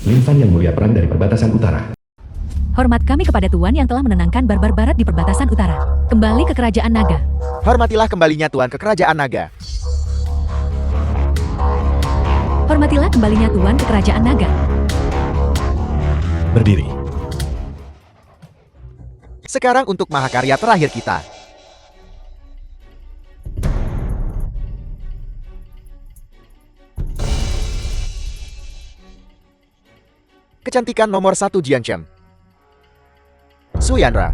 Lin Fan yang mulia perang dari perbatasan utara. Hormat kami kepada Tuan yang telah menenangkan barbar barat di perbatasan utara. Kembali ke kerajaan naga. Hormatilah kembalinya Tuan ke kerajaan naga. Hormatilah kembalinya Tuan ke kerajaan naga. Berdiri. Sekarang untuk mahakarya terakhir kita. Kecantikan nomor 1 Jiangchen. Su Yanra.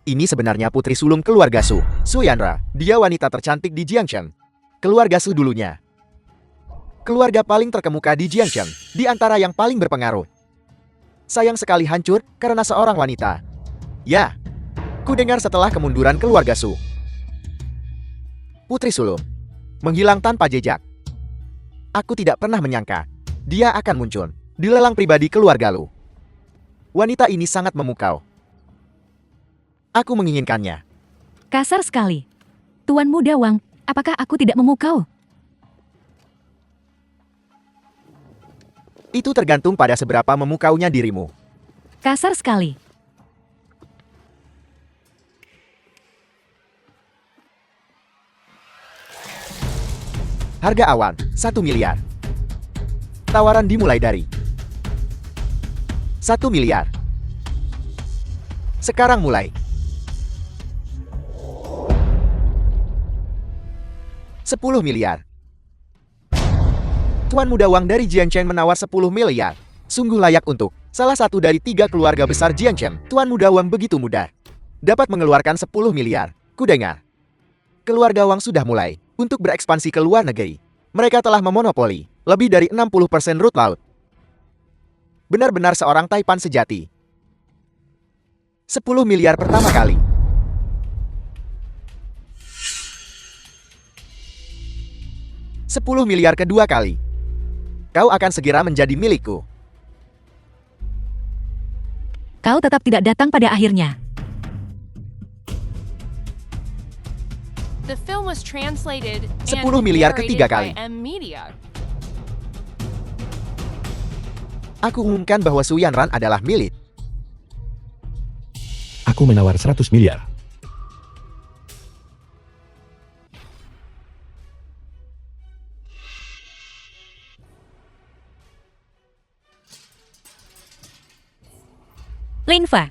Ini sebenarnya putri sulung keluarga Su, Su Yanra. Dia wanita tercantik di Jiangchen. Keluarga Su dulunya keluarga paling terkemuka di Jiangchen, di antara yang paling berpengaruh. Sayang sekali hancur karena seorang wanita. Ya, ku dengar setelah kemunduran keluarga Su. Putri sulung menghilang tanpa jejak. Aku tidak pernah menyangka dia akan muncul di lelang pribadi keluarga Lu. Wanita ini sangat memukau. Aku menginginkannya. Kasar sekali. Tuan Muda Wang, apakah aku tidak memukau? Itu tergantung pada seberapa memukaunya dirimu. Kasar sekali. Harga awan, 1 miliar. Tawaran dimulai dari 1 miliar. Sekarang mulai. 10 miliar. Tuan Muda Wang dari Jiangchen menawar 10 miliar. Sungguh layak untuk salah satu dari 3 keluarga besar Jiangchen. Tuan Muda Wang begitu mudah dapat mengeluarkan 10 miliar. Ku dengar keluarga Wang sudah mulai untuk berekspansi ke luar negeri. Mereka telah memonopoli lebih dari 60% rut laut. Benar-benar seorang Taipan sejati. 10 miliar pertama kali. 10 miliar kedua kali. Kau akan segera menjadi milikku. Kau tetap tidak datang pada akhirnya. The film was translated 10 and miliar narrated ketiga by kali. M-Media. Aku umumkan bahwa Su Yanran adalah milik. Aku menawar 100 miliar. Lin Fa.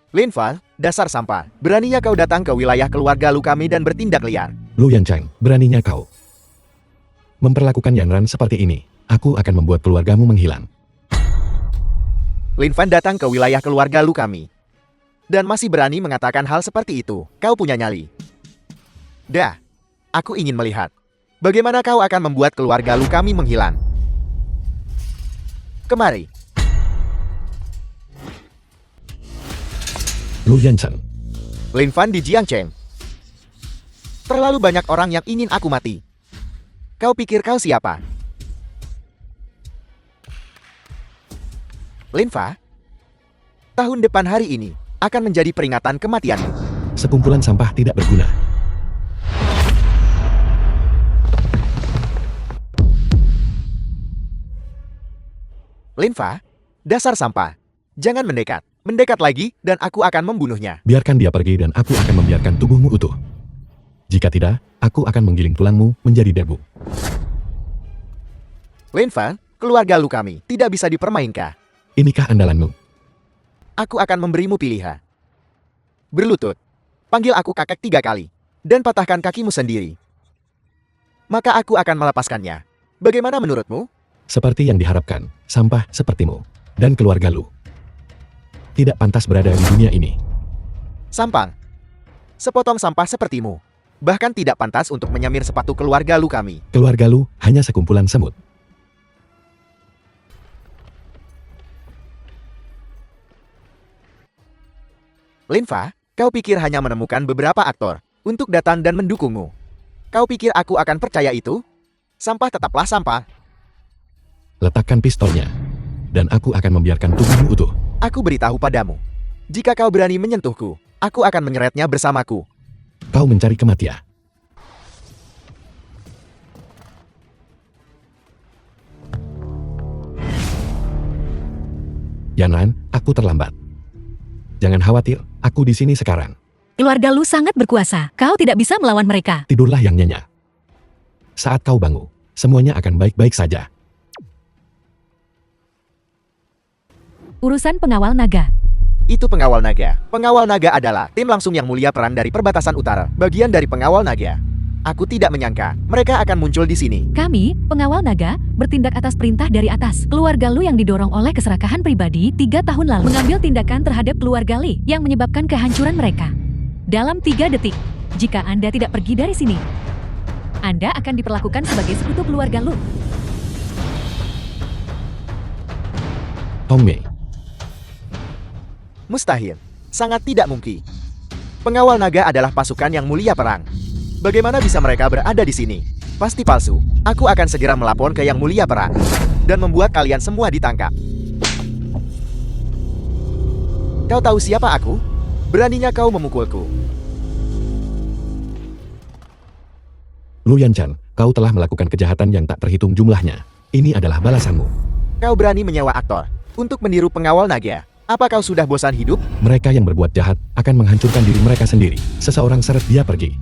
Lin Fan, dasar sampah. Beraninya kau datang ke wilayah keluarga Lu kami dan bertindak liar. Lu Yancheng, beraninya kau memperlakukan Yanran seperti ini. Aku akan membuat keluargamu menghilang. Lin Fan datang ke wilayah keluarga Lu kami dan masih berani mengatakan hal seperti itu. Kau punya nyali. Dah, aku ingin melihat bagaimana kau akan membuat keluarga Lu kami menghilang. Kemari. Lu Yancheng, Lin Fan di Jiangchen. Terlalu banyak orang yang ingin aku mati. Kau pikir kau siapa? Lin Fa, tahun depan hari ini akan menjadi peringatan kematianmu. sekumpulan sampah tidak berguna. Lin Fa, dasar sampah. Jangan mendekat. Mendekat lagi dan aku akan membunuhnya. Biarkan dia pergi dan aku akan membiarkan tubuhmu utuh. Jika tidak, aku akan menggiling tulangmu menjadi debu. Lin Fa, keluarga Lu kami tidak bisa dipermainkan. Inikah andalanmu? Aku akan memberimu pilihan. Berlutut. Panggil aku kakek 3 kali. Dan patahkan kakimu sendiri. Maka aku akan melepaskannya. Bagaimana menurutmu? Seperti yang diharapkan, sampah sepertimu dan keluarga Lu tidak pantas berada di dunia ini. Sampang. Sepotong sampah sepertimu bahkan tidak pantas untuk menyamir sepatu keluarga Lu kami. Keluarga Lu hanya sekumpulan semut. Lin Fa, kau pikir hanya menemukan beberapa aktor untuk datang dan mendukungmu. Kau pikir aku akan percaya itu? Sampah tetaplah sampah. Letakkan pistolnya, dan aku akan membiarkan tubuhmu utuh. Aku beritahu padamu, jika kau berani menyentuhku, aku akan menyeretnya bersamaku. Kau mencari kematian. Yanlan, aku terlambat. Jangan khawatir, aku di sini sekarang. Keluarga Lu sangat berkuasa. Kau tidak bisa melawan mereka. Tidurlah yang nyenyak. Saat kau bangun, semuanya akan baik-baik saja. Urusan pengawal naga. Itu pengawal naga. Pengawal naga adalah tim langsung yang mulia perang dari perbatasan utara, bagian dari pengawal naga. Aku tidak menyangka mereka akan muncul di sini. Kami, pengawal naga, bertindak atas perintah dari atas. Keluarga Lu yang didorong oleh keserakahan pribadi 3 tahun lalu mengambil tindakan terhadap keluarga Li yang menyebabkan kehancuran mereka. Dalam 3 detik, jika Anda tidak pergi dari sini, Anda akan diperlakukan sebagai sekutu keluarga Lu. Hong Mei, Mustahil. Sangat tidak mungkin. Pengawal naga adalah pasukan yang mulia perang. Bagaimana bisa mereka berada di sini? Pasti palsu. Aku akan segera melapor ke yang mulia perang dan membuat kalian semua ditangkap. Kau tahu siapa aku? Beraninya kau memukulku. Lu Yanchan, kau telah melakukan kejahatan yang tak terhitung jumlahnya. Ini adalah balasanmu. Kau berani menyewa aktor untuk meniru pengawal naga. Apa kau sudah bosan hidup? Mereka yang berbuat jahat akan menghancurkan diri mereka sendiri. Seseorang seret dia pergi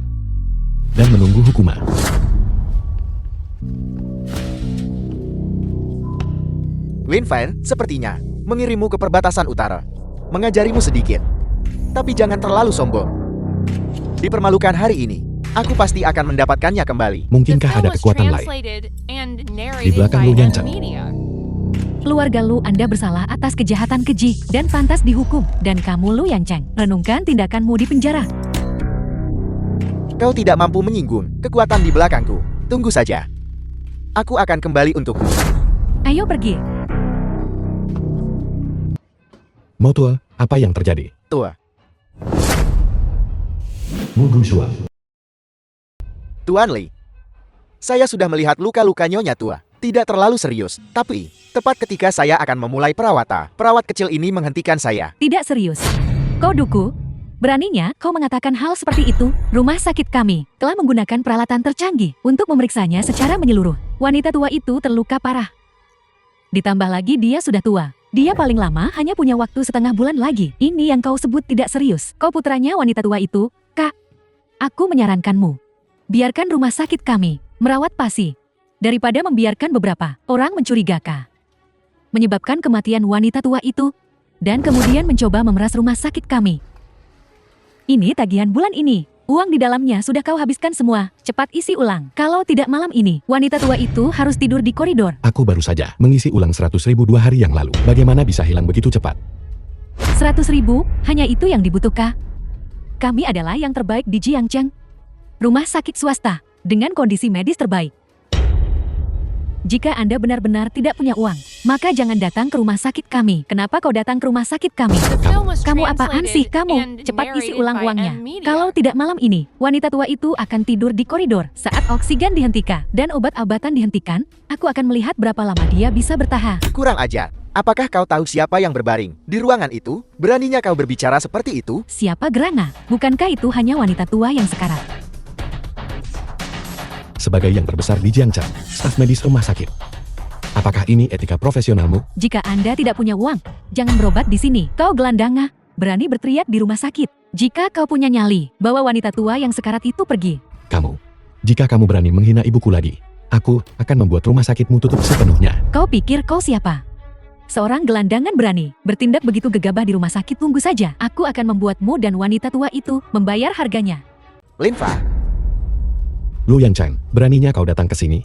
dan menunggu hukuman. Lin Fan, sepertinya mengirimmu ke perbatasan utara, mengajarimu sedikit. Tapi jangan terlalu sombong. Dipermalukan hari ini, aku pasti akan mendapatkannya kembali. The Mungkinkah film ada was kekuatan lain? translated and Di narrated belakang by Lu Yanchan. media. Keluarga Lu Anda bersalah atas kejahatan keji dan pantas dihukum. Dan kamu Lu Yanchan, renungkan tindakanmu di penjara. Kau tidak mampu menyinggung kekuatan di belakangku. Tunggu saja. Aku akan kembali untukmu. Ayo pergi. Motul, apa yang terjadi? Tua. Mugu Shua. Tuan Li. Saya sudah melihat luka-luka Nyonya Tua. Tidak terlalu serius, tapi tepat ketika saya akan memulai perawatan, perawat kecil ini menghentikan saya. Tidak serius. Kau duku? Beraninya kau mengatakan hal seperti itu? Rumah sakit kami telah menggunakan peralatan tercanggih untuk memeriksanya secara menyeluruh. Wanita tua itu terluka parah. Ditambah lagi dia sudah tua. Dia paling lama hanya punya waktu setengah bulan lagi. Ini yang kau sebut tidak serius. Kau putranya wanita tua itu, Kak. Aku menyarankanmu. Biarkan rumah sakit kami merawat Pasi daripada membiarkan beberapa orang mencurigakan, menyebabkan kematian wanita tua itu, dan kemudian mencoba memeras rumah sakit kami. Ini tagihan bulan ini. Uang di dalamnya sudah kau habiskan semua. Cepat isi ulang. Kalau tidak malam ini, wanita tua itu harus tidur di koridor. Aku baru saja mengisi ulang 100.000 2 hari yang lalu. Bagaimana bisa hilang begitu cepat? 100.000, hanya itu yang dibutuhkan. Kami adalah yang terbaik di Jiangcheng. Rumah sakit swasta, dengan kondisi medis terbaik. Jika Anda benar-benar tidak punya uang, maka jangan datang ke rumah sakit kami. Kenapa kau datang ke rumah sakit kami? The film was Kamu apaan sih translated kamu? and Cepat isi narrated ulang by uangnya. media. Kalau tidak malam ini, wanita tua itu akan tidur di koridor saat oksigen dihentikan dan obat-obatan dihentikan. Aku akan melihat berapa lama dia bisa bertahan. Kurang ajar. Apakah kau tahu siapa yang berbaring di ruangan itu? Beraninya kau berbicara seperti itu? Siapa Gerana? Bukankah itu hanya wanita tua yang sekarat? Sebagai yang terbesar di Jiangcheng, staf medis rumah sakit. Apakah ini etika profesionalmu? Jika Anda tidak punya uang, jangan berobat di sini. Kau gelandanga, berani berteriak di rumah sakit. Jika kau punya nyali, bawa wanita tua yang sekarat itu pergi. Kamu. Jika kamu berani menghina ibuku lagi, aku akan membuat rumah sakitmu tutup sepenuhnya. Kau pikir kau siapa? Seorang gelandangan berani bertindak begitu gegabah di rumah sakit. Tunggu saja, aku akan membuatmu dan wanita tua itu membayar harganya. Lin Fa, Lu Yanchan, beraninya kau datang ke sini?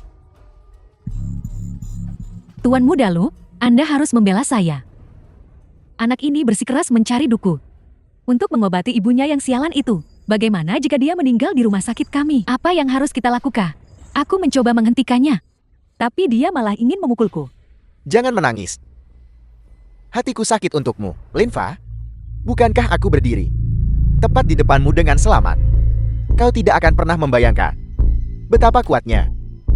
Tuan muda Lu, Anda harus membela saya. Anak ini bersikeras mencari duku untuk mengobati ibunya yang sialan itu. Bagaimana jika dia meninggal di rumah sakit kami? Apa yang harus kita lakukan? Aku mencoba menghentikannya, tapi dia malah ingin memukulku. jangan menangis. Hatiku sakit untukmu, Lin Fa. Bukankah aku berdiri tepat di depanmu dengan selamat? Kau tidak akan pernah membayangkan betapa kuatnya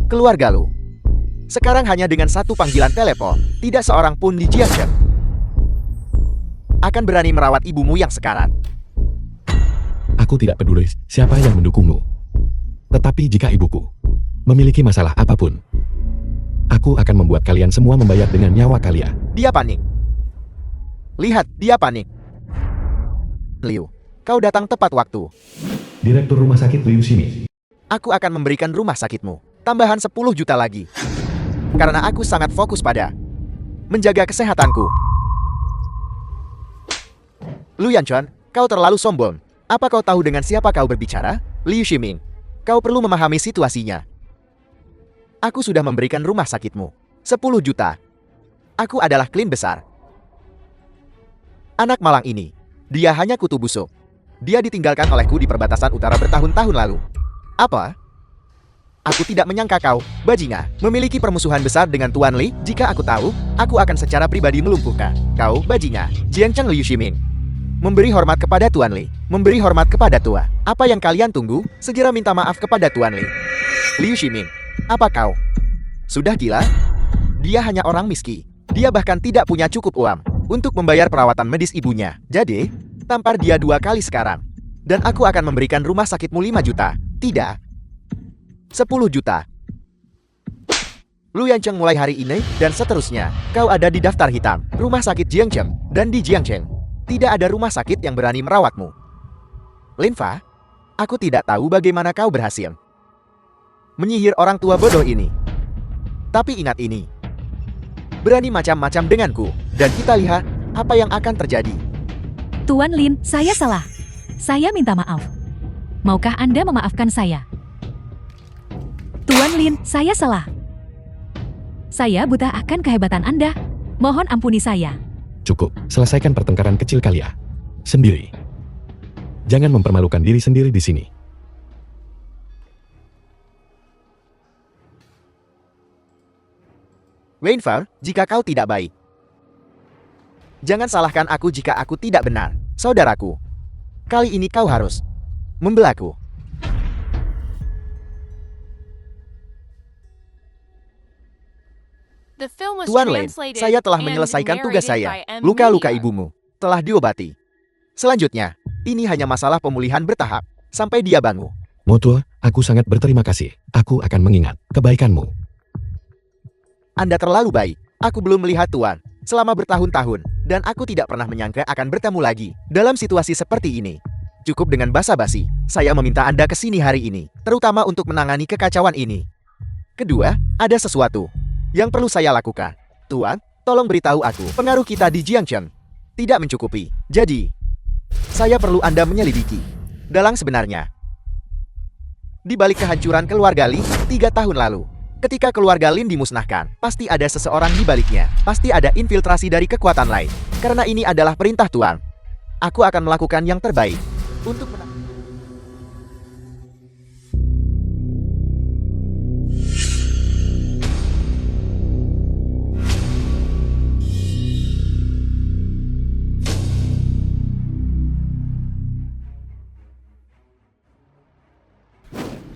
keluarga Lu. Sekarang hanya dengan satu panggilan telepon, tidak seorang pun di Jiangcheng akan berani merawat ibumu yang sekarat. Aku tidak peduli siapa yang mendukungmu. Tetapi jika ibuku memiliki masalah apapun, aku akan membuat kalian semua membayar dengan nyawa kalian. Dia panik. Lihat, dia panik. Liu, kau datang tepat waktu. Direktur Rumah Sakit Liu Ximi. Aku akan memberikan rumah sakitmu tambahan 10 juta lagi. Karena aku sangat fokus pada menjaga kesehatanku. Lu Yanchuan, kau terlalu sombong. Apa kau tahu dengan siapa kau berbicara? Liu Ximing, kau perlu memahami situasinya. Aku sudah memberikan rumah sakitmu 10 juta. Aku adalah klien besar. Anak malang ini, dia hanya kutu busuk. Dia ditinggalkan olehku di perbatasan utara bertahun-tahun lalu. Apa? Aku tidak menyangka kau, bajingan, memiliki permusuhan besar dengan Tuan Li. Jika aku tahu, aku akan secara pribadi melumpuhkan kau, bajingan. Jiangcheng Liu Ximing. Memberi hormat kepada Tuan Li, memberi hormat kepada tua. Apa yang kalian tunggu? Segera minta maaf kepada Tuan Li. Liu Ximing, apa kau sudah gila? Dia hanya orang miskin. Dia bahkan tidak punya cukup uang untuk membayar perawatan medis ibunya. Jadi, tampar dia 2 kali sekarang. Dan aku akan memberikan rumah sakitmu 5 juta. Tidak. 10 juta. Lu Yancheng mulai hari ini dan seterusnya, kau ada di daftar hitam rumah sakit Jiangcheng, dan di Jiangcheng tidak ada rumah sakit yang berani merawatmu. Linfa, aku tidak tahu bagaimana kau berhasil menyihir orang tua bodoh ini. Tapi ingat ini, berani macam-macam denganku, dan kita lihat apa yang akan terjadi. Tuan Lin, saya salah. Saya minta maaf. Maukah Anda memaafkan saya? Tuan Lin, saya salah. Saya buta akan kehebatan Anda. Mohon ampuni saya. Cukup, selesaikan pertengkaran kecil kalian sendiri. Jangan mempermalukan diri sendiri di sini. Weinfar, jika kau tidak baik, jangan salahkan aku jika aku tidak benar, saudaraku. Kali ini kau harus membelaku. The film was Tuan Lin, translated saya telah and menyelesaikan tugas narrated saya. by M. Luka-luka Media. ibumu telah diobati. Selanjutnya, ini hanya masalah pemulihan bertahap sampai dia bangun. Motua, aku sangat berterima kasih. Aku akan mengingat kebaikanmu. Anda terlalu baik. Aku belum melihat Tuan selama bertahun-tahun, dan aku tidak pernah menyangka akan bertemu lagi dalam situasi seperti ini. Cukup dengan basa-basi. Saya meminta Anda ke sini hari ini, terutama untuk menangani kekacauan ini. Kedua, ada sesuatu yang perlu saya lakukan. Tuan, tolong beritahu aku, pengaruh kita di Jiangcheng tidak mencukupi. Jadi, saya perlu Anda menyelidiki dalang sebenarnya. Di balik kehancuran keluarga Li 3 tahun lalu, ketika keluarga Lin dimusnahkan, pasti ada seseorang di baliknya. Pasti ada infiltrasi dari kekuatan lain. Karena ini adalah perintah Tuan, aku akan melakukan yang terbaik untuk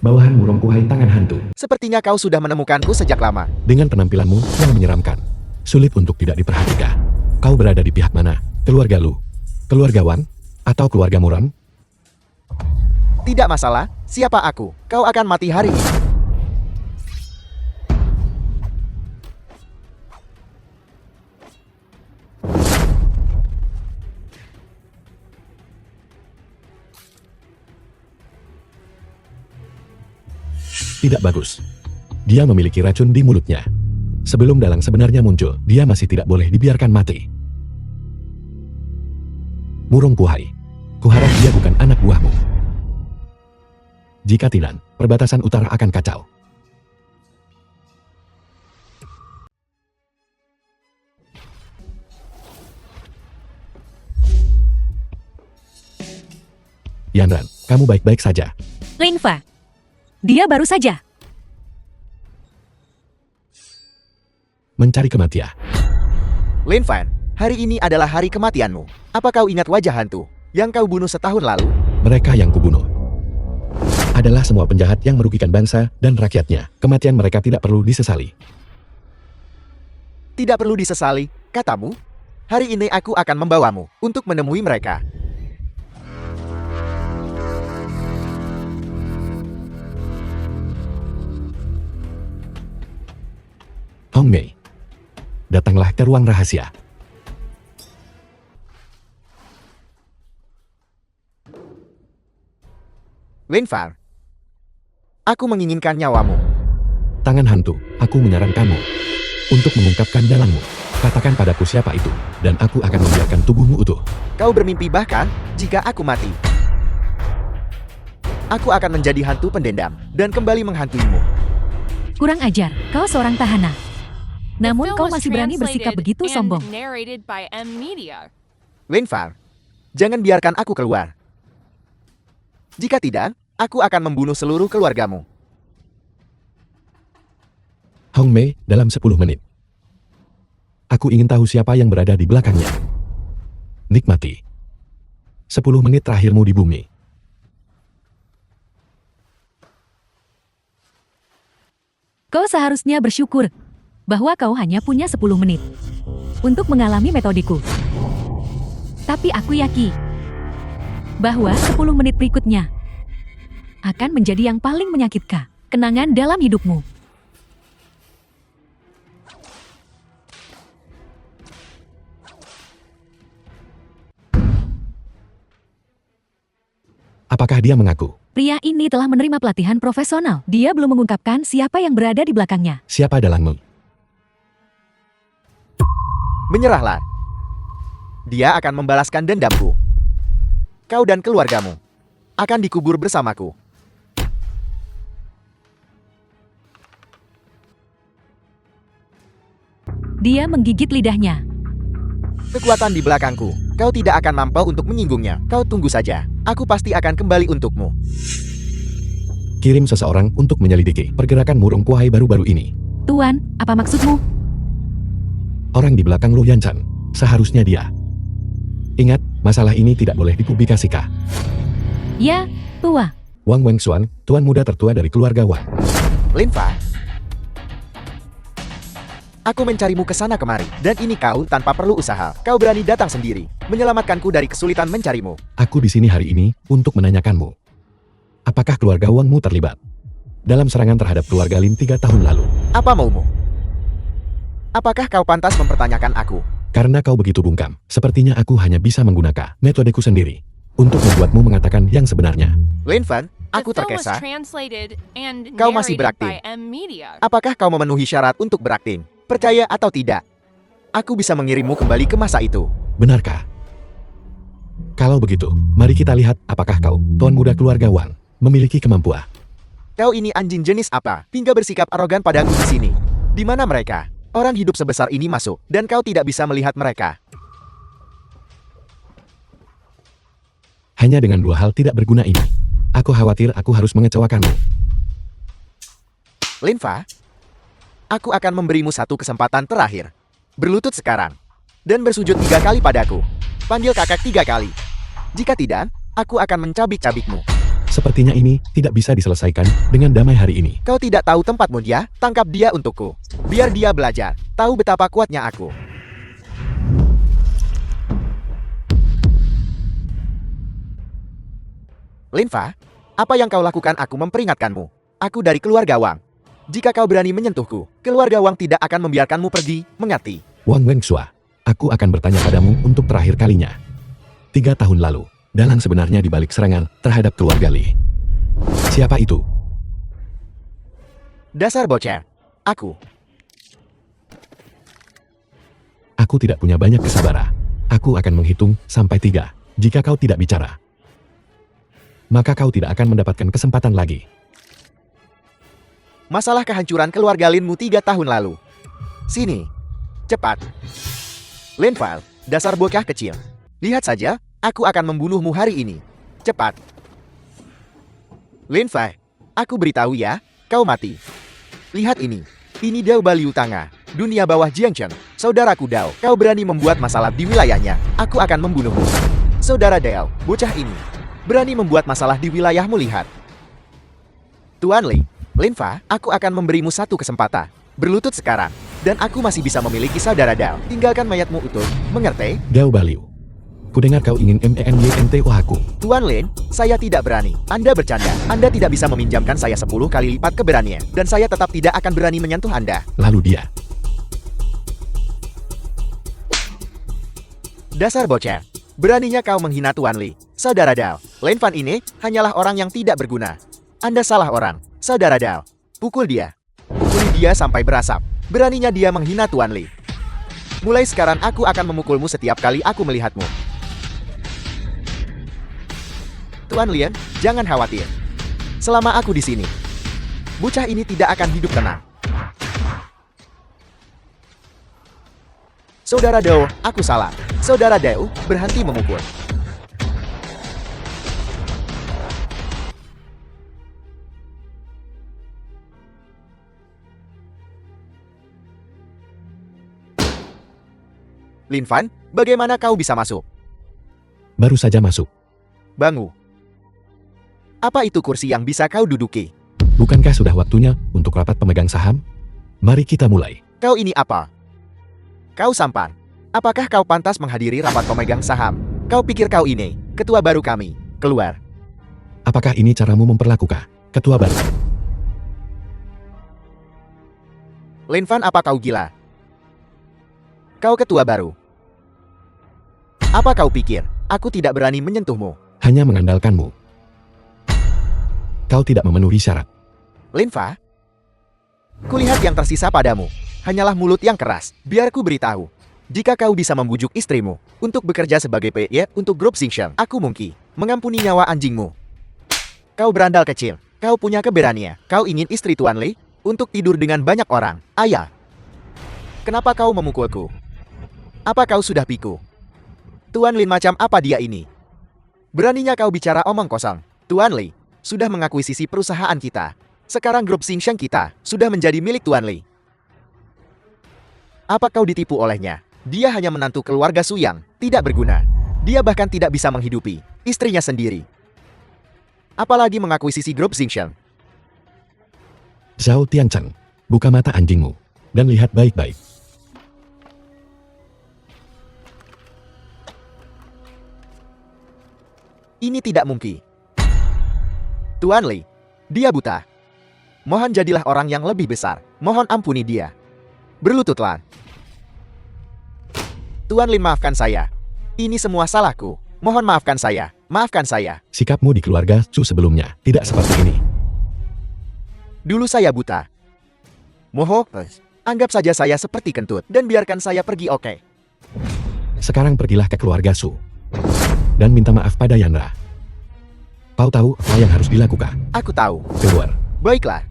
Bawahan murung kuhai tangan hantu. Sepertinya kau sudah menemukanku sejak lama. Dengan penampilanmu yang menyeramkan, sulit untuk tidak diperhatikan. Kau berada di pihak mana? Keluarga Lu? Keluarga Wan? Atau keluarga Muron? Tidak masalah, siapa aku? Kau akan mati hari ini. Tidak bagus. Dia memiliki racun di mulutnya. Sebelum dalang sebenarnya muncul, dia masih tidak boleh dibiarkan mati. Murung Kuhai, kuharap dia bukan anak buahmu. Jika tidak, perbatasan utara akan kacau. Yanran, kamu baik-baik saja. Linfa, dia baru saja. Mencari kematian. Lin Fan, hari ini adalah hari kematianmu. Apa kau ingat wajah hantu yang kau bunuh setahun lalu? Mereka yang kubunuh adalah semua penjahat yang merugikan bangsa dan rakyatnya. Kematian mereka tidak perlu disesali. Tidak perlu disesali, katamu. Hari ini aku akan membawamu untuk menemui mereka. Hong Mei, datanglah ke ruang rahasia. Lin Fang, aku menginginkan nyawamu. Tangan hantu, aku menyarankanmu untuk mengungkapkan dalangmu. Katakan padaku siapa itu, dan aku akan membiarkan tubuhmu utuh. Kau bermimpi bahkan jika aku mati. Aku akan menjadi hantu pendendam dan kembali menghantuimu. Kurang ajar, kau seorang tahanan. The Namun film kau was masih berani bersikap translated begitu and sombong. narrated by M Media. Lin Fang, jangan biarkan aku keluar. Jika tidak, aku akan membunuh seluruh keluargamu. Hong Mei, dalam 10 menit. Aku ingin tahu siapa yang berada di belakangnya. Nikmati 10 menit terakhirmu di bumi. Kau seharusnya bersyukur bahwa kau hanya punya 10 menit untuk mengalami metodiku. Tapi aku yakin bahwa 10 menit berikutnya akan menjadi yang paling menyakitkan kenangan dalam hidupmu. Apakah dia mengaku? Pria ini telah menerima pelatihan profesional. Dia belum mengungkapkan siapa yang berada di belakangnya. Siapa dalangmu? Menyerahlah. Dia akan membalaskan dendamku. Kau dan keluargamu akan dikubur bersamaku. Dia menggigit lidahnya. Kekuatan di belakangku. Kau tidak akan mampu untuk menyinggungnya. Kau tunggu saja. Aku pasti akan kembali untukmu. Kirim seseorang untuk menyelidiki pergerakan murung kuai baru-baru ini. Tuan, apa maksudmu? Orang di belakang Lu Yanchan, seharusnya dia. Ingat, masalah ini tidak boleh dipublikasikan. Ya, tua. Wang Wengxuan, tuan muda tertua dari keluarga Wang. Lin Fang, aku mencarimu ke sana kemari, dan ini kau tanpa perlu usaha. Kau berani datang sendiri, menyelamatkanku dari kesulitan mencarimu. Aku di sini hari ini untuk menanyakanmu. Apakah keluarga Wangmu terlibat dalam serangan terhadap keluarga Lin 3 tahun lalu? Apa maumu? Apakah kau pantas mempertanyakan aku? Karena kau begitu bungkam, sepertinya aku hanya bisa menggunakan metodeku sendiri untuk membuatmu mengatakan yang sebenarnya. Lin Fang, The aku film was terkesah. translated and Kau masih narrated berakting. by M Media. Apakah kau memenuhi syarat untuk berakting? Percaya atau tidak? Aku bisa mengirimmu kembali ke masa itu. Benarkah? Kalau begitu, mari kita lihat apakah kau, tuan muda keluarga Wang, memiliki kemampuan. Kau ini anjing jenis apa, hingga bersikap arogan padaku di sini? Di mana mereka? Orang hidup sebesar ini masuk, dan kau tidak bisa melihat mereka. Hanya dengan 2 hal tidak berguna ini. Aku khawatir aku harus mengecewakanmu. Lin Fang, aku akan memberimu satu kesempatan terakhir. Berlutut sekarang. Dan bersujud 3 kali padaku. Panggil kakak 3 kali. Jika tidak, aku akan mencabik-cabikmu. Sepertinya ini tidak bisa diselesaikan dengan damai hari ini. Kau tidak tahu tempatmu dia, tangkap dia untukku. Biar dia belajar, tahu betapa kuatnya aku. Lin Fang, apa yang kau lakukan aku memperingatkanmu. Aku dari keluarga Wang. Jika kau berani menyentuhku, keluarga Wang tidak akan membiarkanmu pergi, mengerti? Wang Wengxua, aku akan bertanya padamu untuk terakhir kalinya. 3 tahun lalu, dalang sebenarnya di balik serangan terhadap keluarga Li. Siapa itu? Dasar bocah. Aku. Aku tidak punya banyak kesabaran. Aku akan menghitung sampai 3. Jika kau tidak bicara, maka kau tidak akan mendapatkan kesempatan lagi. Masalah kehancuran keluarga Linmu 3 tahun lalu. Sini. Cepat. Lin Fang, dasar bocah kecil. Lihat saja, aku akan membunuhmu hari ini. Cepat. Lin Fang, aku beritahu ya, kau mati. Lihat ini. Ini Dao Baliu Tanga, dunia bawah Jiangcheng. Saudaraku Dao, kau berani membuat masalah di wilayahnya. Aku akan membunuhmu. Saudara Dao, bocah ini berani membuat masalah di wilayahmu, lihat. Tuan Li, Lin Fang, aku akan memberimu satu kesempatan. Berlutut sekarang. Dan aku masih bisa memiliki saudara Dao. Tinggalkan mayatmu utuh, mengerti? Dao Baliu. Kudengar kau ingin MENYNTO aku. Tuan Lin, saya tidak berani. Anda bercanda. Anda tidak bisa meminjamkan saya 10 kali lipat keberanian. Dan saya tetap tidak akan berani menyentuh Anda. Lalu dia. Dasar bocah. Beraninya kau menghina Tuan Li. Saudara Dao, Lin Fan ini hanyalah orang yang tidak berguna. Anda salah orang. Saudara Dao, pukul dia. Pukuli dia sampai berasap. Beraninya dia menghina Tuan Li. Mulai sekarang aku akan memukulmu setiap kali aku melihatmu. Tuan Lien, jangan khawatir. Selama aku di sini, bocah ini tidak akan hidup tenang. Saudara Dao, aku salah. Saudara Dao, berhenti memukul. Lin Fan, bagaimana kau bisa masuk? Baru saja masuk. Bangu. Apa itu kursi yang bisa kau duduki? Bukankah sudah waktunya untuk rapat pemegang saham? Mari kita mulai. Kau ini apa? Kau sampan. Apakah kau pantas menghadiri rapat pemegang saham? Kau pikir kau ini ketua baru kami? Keluar. Apakah ini caramu memperlakukan ketua baru? Lin Fan, apa kau gila? Kau ketua baru. Apa kau pikir aku tidak berani menyentuhmu? Hanya mengandalkanmu. Kau tidak memenuhi syarat. Lin Fa, kulihat yang tersisa padamu hanyalah mulut yang keras. Biar ku beritahu, jika kau bisa membujuk istrimu untuk bekerja sebagai PY untuk grup Xingsheng, aku mungkin mengampuni nyawa anjingmu. Kau berandal kecil. Kau punya keberanian. Kau ingin istri Tuan Li untuk tidur dengan banyak orang. Ayah, kenapa kau memukulku? Apa kau sudah piku? Tuan Lin macam apa dia ini? Beraninya kau bicara omong kosong. Tuan Li sudah mengakuisisi perusahaan kita. Sekarang grup Xingsheng kita sudah menjadi milik Tuan Li. Apa kau ditipu olehnya? Dia hanya menantu keluarga Su yang tidak berguna. Dia bahkan tidak bisa menghidupi istrinya sendiri. Apalagi mengakuisisi grup Xingsheng. Zhao Tiancheng, buka mata anjingmu dan lihat baik-baik. Ini tidak mungkin. Tuan Li, dia buta. Mohon jadilah orang yang lebih besar. Mohon ampuni dia. Berlututlah. Tuan Lin, maafkan saya. Ini semua salahku. Mohon maafkan saya. Maafkan saya. Sikapmu di keluarga Su sebelumnya tidak seperti ini. Dulu saya buta. Moho, anggap saja saya seperti kentut dan biarkan saya pergi, oke? Sekarang pergilah ke keluarga Su dan minta maaf pada Yanra. Kau tahu apa yang harus dilakukan. Aku tahu. Keluar. Baiklah.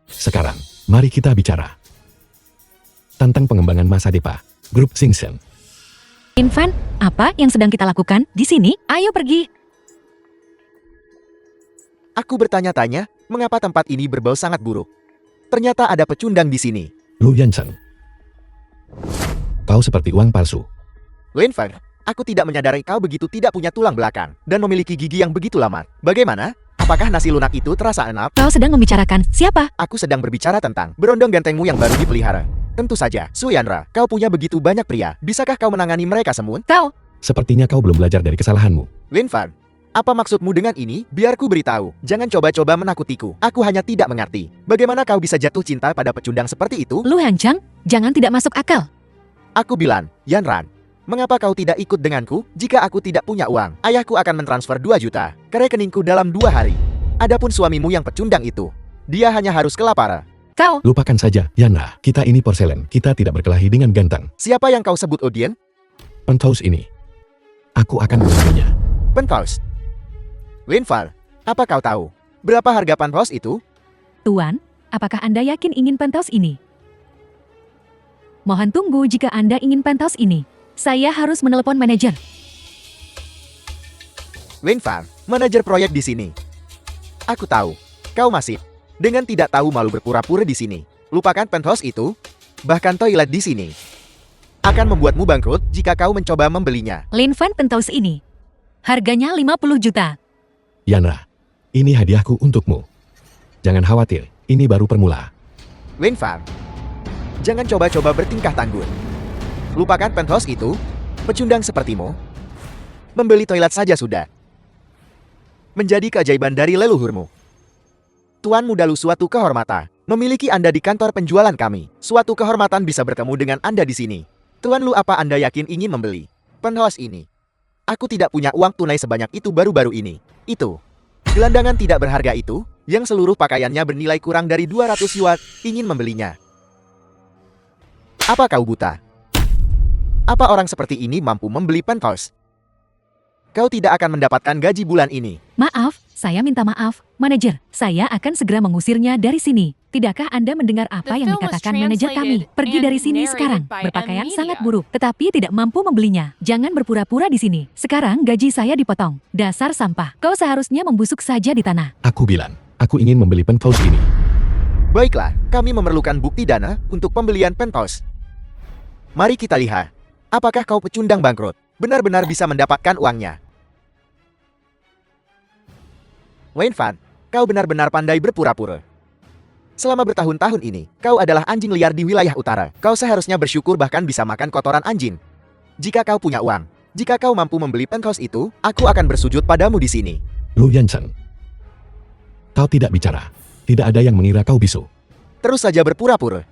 Sekarang, mari kita bicara tentang pengembangan masa depan grup Xingsheng. Lin Fan, apa yang sedang kita lakukan di sini? Ayo pergi. Aku bertanya-tanya, mengapa tempat ini berbau sangat buruk? Ternyata ada pecundang di sini. Lu Yanchen. Kau seperti uang palsu. Lin Fan, aku tidak menyadari kau begitu tidak punya tulang belakang dan memiliki gigi yang begitu lambat. Bagaimana? Apakah nasi lunak itu terasa enak? Kau sedang membicarakan siapa? Aku sedang berbicara tentang berondong gantengmu yang baru dipelihara. Tentu saja, Su Yanra, kau punya begitu banyak pria. Bisakah kau menangani mereka semua? Kau. Sepertinya kau belum belajar dari kesalahanmu. Lin Fan, apa maksudmu dengan ini? Biar ku beritahu. Jangan coba-coba menakutiku. Aku hanya tidak mengerti. Bagaimana kau bisa jatuh cinta pada pecundang seperti itu? Lu Hanchang, jangan tidak masuk akal. Aku bilang, Yanran, mengapa kau tidak ikut denganku? Jika aku tidak punya uang, ayahku akan mentransfer 2 juta ke rekeningku dalam 2 hari. Adapun suamimu yang pecundang itu, dia hanya harus kelaparan. Kau. Lupakan saja, Yanra. Kita ini porselen. Kita tidak berkelahi dengan ganteng. Siapa yang kau sebut Odien? Penthouse ini. Aku akan mengambilnya. Penthouse. Lin Fan, apa kau tahu berapa harga penthouse itu? Tuan, apakah Anda yakin ingin penthouse ini? Mohon tunggu jika Anda ingin penthouse ini. Saya harus menelepon manajer. Lin Fan, manajer proyek di sini. Aku tahu, kau masih dengan tidak tahu malu berpura-pura di sini. Lupakan penthouse itu, bahkan toilet di sini akan membuatmu bangkrut jika kau mencoba membelinya. Lin Fan, penthouse ini harganya 50 juta. Yanra, ini hadiahku untukmu. Jangan khawatir, ini baru permulaan. Lin Fan, jangan coba-coba bertingkah tangguh. Lupakan penthouse itu, pecundang sepertimu. Membeli toilet saja sudah menjadi keajaiban dari leluhurmu. Tuan Muda Lu, suatu kehormatan memiliki Anda di kantor penjualan kami. Suatu kehormatan bisa bertemu dengan Anda di sini. Tuan Lu, apa Anda yakin ingin membeli penthouse ini? Aku tidak punya uang tunai sebanyak itu baru-baru ini. Itu. Gelandangan tidak berharga itu, yang seluruh pakaiannya bernilai kurang dari 200 yuan, ingin membelinya. Apa kau buta? Apa orang seperti ini mampu membeli penthouse? Kau tidak akan mendapatkan gaji bulan ini. Maaf, saya minta maaf. Manajer, saya akan segera mengusirnya dari sini. Tidakkah Anda mendengar apa The yang film was dikatakan manajer kami? translated Pergi and dari sini narrated sekarang. by Berpakaian M-Media. sangat buruk, tetapi tidak mampu membelinya. Jangan berpura-pura di sini. Sekarang gaji saya dipotong. Dasar sampah. Kau seharusnya membusuk saja di tanah. Aku bilang, aku ingin membeli penthouse ini. Baiklah, kami memerlukan bukti dana untuk pembelian penthouse. Mari kita lihat. Apakah kau pecundang bangkrut benar-benar bisa mendapatkan uangnya? Wen Fan, kau benar-benar pandai berpura-pura. Selama bertahun-tahun ini, kau adalah anjing liar di wilayah utara. Kau seharusnya bersyukur bahkan bisa makan kotoran anjing. Jika kau punya uang, jika kau mampu membeli penthouse itu, aku akan bersujud padamu di sini. Lu Yanchen. Kau tidak bicara. Tidak ada yang mengira kau bisu. Terus saja berpura-pura.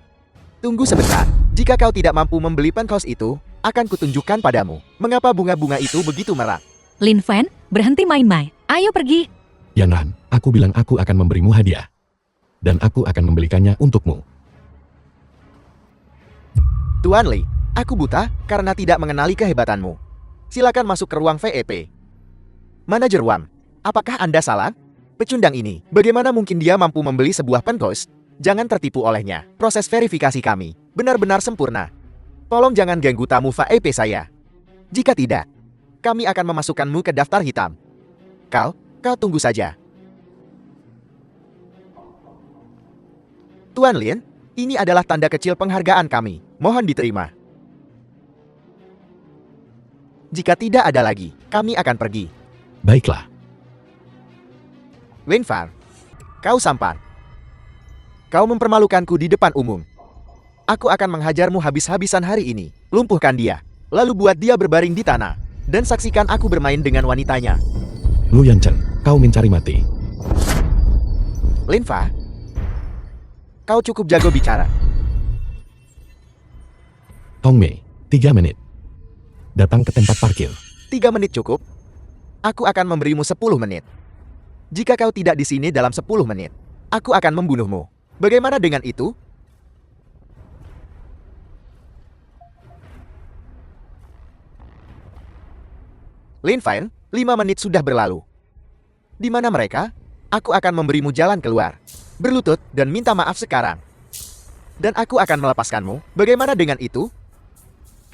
Tunggu sebentar. Jika kau tidak mampu membeli penthouse itu, akan kutunjukkan padamu mengapa bunga-bunga itu begitu merah. Lin Fan, berhenti main-main. Ayo pergi. Yanran, aku bilang aku akan memberimu hadiah. Dan aku akan membelikannya untukmu. Tuan Li, aku buta karena tidak mengenali kehebatanmu. Silakan masuk ke ruang VEP. Manajer Wang, apakah Anda salah? Pecundang ini, bagaimana mungkin dia mampu membeli sebuah penthouse? Jangan tertipu olehnya. Proses verifikasi kami benar-benar sempurna. Tolong jangan ganggu tamu VEP saya. Jika tidak, kami akan memasukkanmu ke daftar hitam. Kau tunggu saja. Tuan Lin, ini adalah tanda kecil penghargaan kami. Mohon diterima. Jika tidak ada lagi, kami akan pergi. Baiklah. Wen Fan, kau sampan. Kau mempermalukanku di depan umum. Aku akan menghajarmu habis-habisan hari ini. Lumpuhkan dia, lalu buat dia berbaring di tanah. Dan saksikan aku bermain dengan wanitanya. Lu Yanchen, kau mencari mati. Lin Fa, kau cukup jago bicara. Tong Mei, 3 menit. Datang ke tempat parkir. 3 menit cukup? Aku akan memberimu 10 menit. Jika kau tidak di sini dalam 10 menit, aku akan membunuhmu. Bagaimana dengan itu? Lin Fan, 5 menit sudah berlalu. Di mana mereka? Aku akan memberimu jalan keluar. Berlutut dan minta maaf sekarang. Dan aku akan melepaskanmu. Bagaimana dengan itu?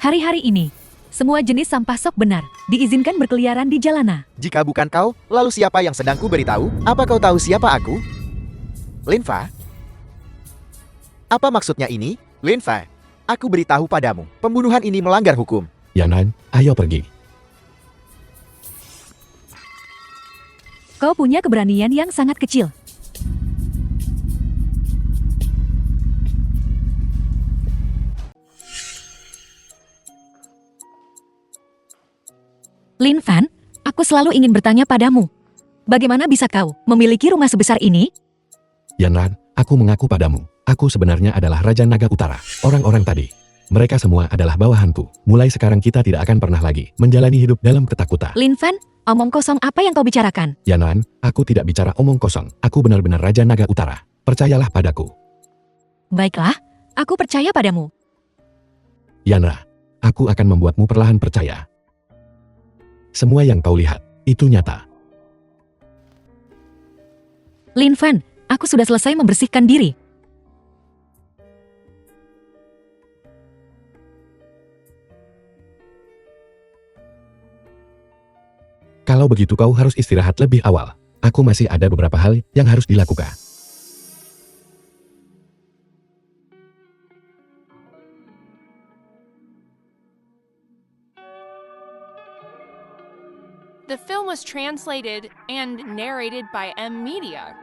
Hari-hari ini, semua jenis sampah sok benar diizinkan berkeliaran di jalanan. Jika bukan kau, lalu siapa yang sedang ku beritahu? Apa kau tahu siapa aku? Lin Fa? Apa maksudnya ini? Lin Fa, aku beritahu padamu, pembunuhan ini melanggar hukum. Yanran, ayo pergi. Kau punya keberanian yang sangat kecil. Lin Fan, aku selalu ingin bertanya padamu. Bagaimana bisa kau memiliki rumah sebesar ini? Yanran, aku mengaku padamu. Aku sebenarnya adalah Raja Naga Utara. Orang-orang tadi, mereka semua adalah bawahanku. Mulai sekarang kita tidak akan pernah lagi menjalani hidup dalam ketakutan. Lin Fan, omong kosong apa yang kau bicarakan? Yanran, aku tidak bicara omong kosong. Aku benar-benar Raja Naga Utara. Percayalah padaku. Baiklah, aku percaya padamu. Yanra, aku akan membuatmu perlahan percaya. Semua yang kau lihat, itu nyata. Lin Fan, aku sudah selesai membersihkan diri. Kalau begitu kau harus istirahat lebih awal. Aku masih ada beberapa hal yang harus dilakukan. The film was translated and narrated by M-Media.